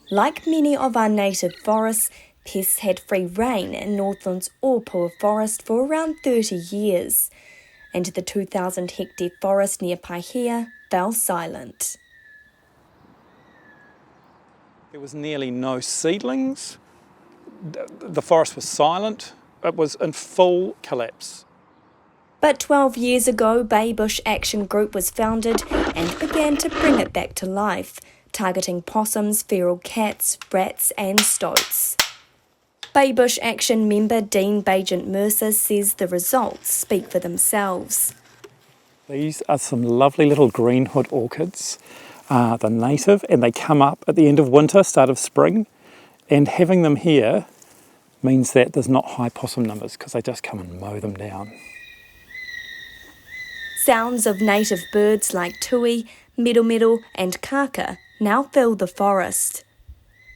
Like many of our native forests, pests had free rein in Northland's Ōpua forest for around 30 years, and the 2,000 hectare forest near Paihia fell silent. There was nearly no seedlings. The forest was silent. It was in full collapse. But 12 years ago, Bay Bush Action Group was founded and began to bring it back to life, targeting possums, feral cats, rats and stoats. Bay Bush Action member Dean Bagent-Mercer says the results speak for themselves. These are some lovely little greenhood orchids. They're native and they come up at the end of winter, start of spring, and having them here means that there's not high possum numbers because they just come and mow them down. Sounds of native birds like tui, meru and kaka now fill the forest.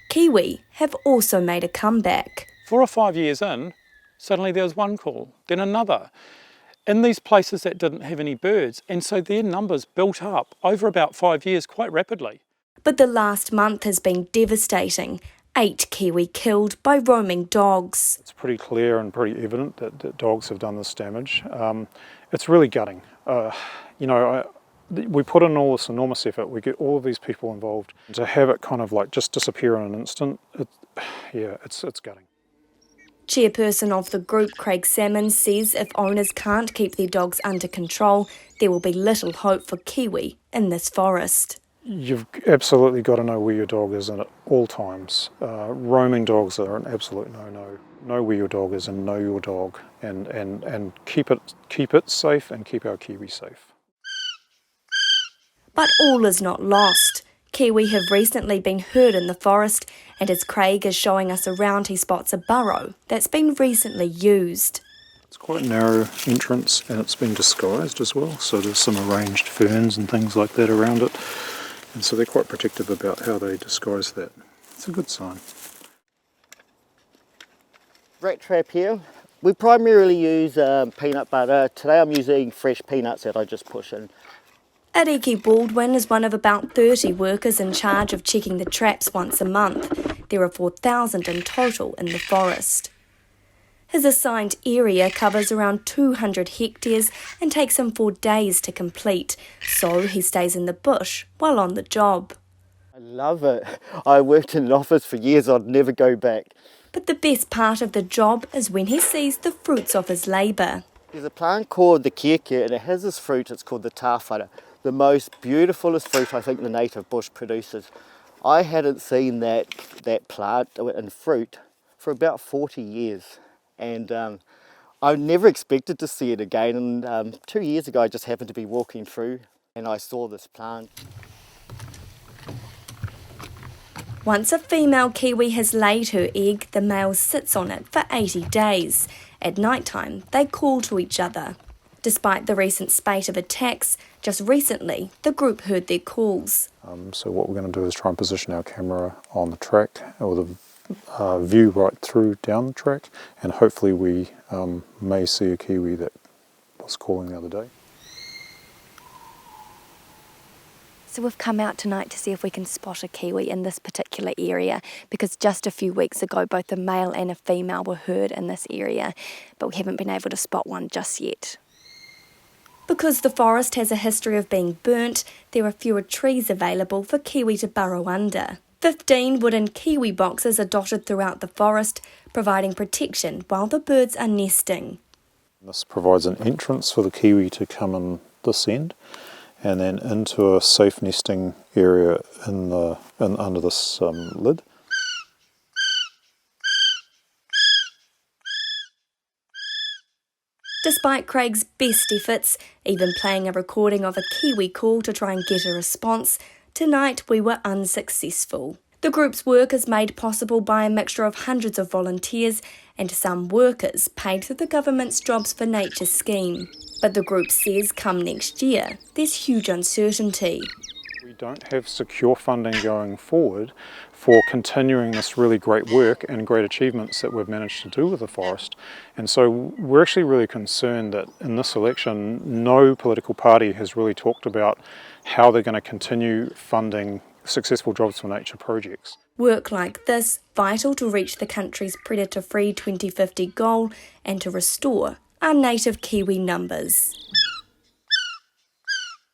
Kiwi have also made a comeback. 4 or 5 years in, suddenly there was one call, then another, in these places that didn't have any birds, and so their numbers built up over about 5 years quite rapidly. But the last month has been devastating. 8 kiwi killed by roaming dogs. It's pretty clear and pretty evident that dogs have done this damage. It's really gutting. We put in all this enormous effort, we get all of these people involved. To have it kind of like just disappear in an instant, it's gutting. Chairperson of the group, Craig Salmon, says if owners can't keep their dogs under control, there will be little hope for kiwi in this forest. You've absolutely got to know where your dog is at all times. Roaming dogs are an absolute no-no. Know where your dog is and know your dog, and keep it safe and keep our kiwi safe. But all is not lost. Kiwi have recently been heard in the forest, and as Craig is showing us around, he spots a burrow that's been recently used. It's quite a narrow entrance and it's been disguised as well, so there's some arranged ferns and things like that around it, and so they're quite protective about how they disguise that. It's a good sign. Rat trap here. We primarily use peanut butter. Today I'm using fresh peanuts that I just push in. Ariki Baldwin is one of about 30 workers in charge of checking the traps once a month. There are 4,000 in total in the forest. His assigned area covers around 200 hectares and takes him 4 days to complete, so he stays in the bush while on the job. I love it. I worked in an office for years, I'd never go back. But the best part of the job is when he sees the fruits of his labour. There's a plant called the keke and it has this fruit, it's called the tāwhara. The most beautifulest fruit I think the native bush produces. I hadn't seen that plant and fruit for about 40 years. And I never expected to see it again. And 2 years ago I just happened to be walking through and I saw this plant. Once a female kiwi has laid her egg, the male sits on it for 80 days. At night time, they call to each other. Despite the recent spate of attacks, just recently the group heard their calls. So what we're going to do is try and position our camera on the track, or the view right through down the track, and hopefully we may see a kiwi that was calling the other day. So we've come out tonight to see if we can spot a kiwi in this particular area, because just a few weeks ago both a male and a female were heard in this area, but we haven't been able to spot one just yet. Because the forest has a history of being burnt, there are fewer trees available for kiwi to burrow under. 15 wooden kiwi boxes are dotted throughout the forest, providing protection while the birds are nesting. This provides an entrance for the kiwi to come in this end, and then into a safe nesting area under this lid. Despite Craig's best efforts, even playing a recording of a kiwi call to try and get a response, tonight we were unsuccessful. The group's work is made possible by a mixture of hundreds of volunteers and some workers paid through the government's Jobs for Nature scheme. But the group says come next year, there's huge uncertainty. We don't have secure funding going forward for continuing this really great work and great achievements that we've managed to do with the forest. And so we're actually really concerned that in this election, no political party has really talked about how they're going to continue funding successful Jobs for Nature projects. Work like this, vital to reach the country's predator-free 2050 goal and to restore our native Kiwi numbers.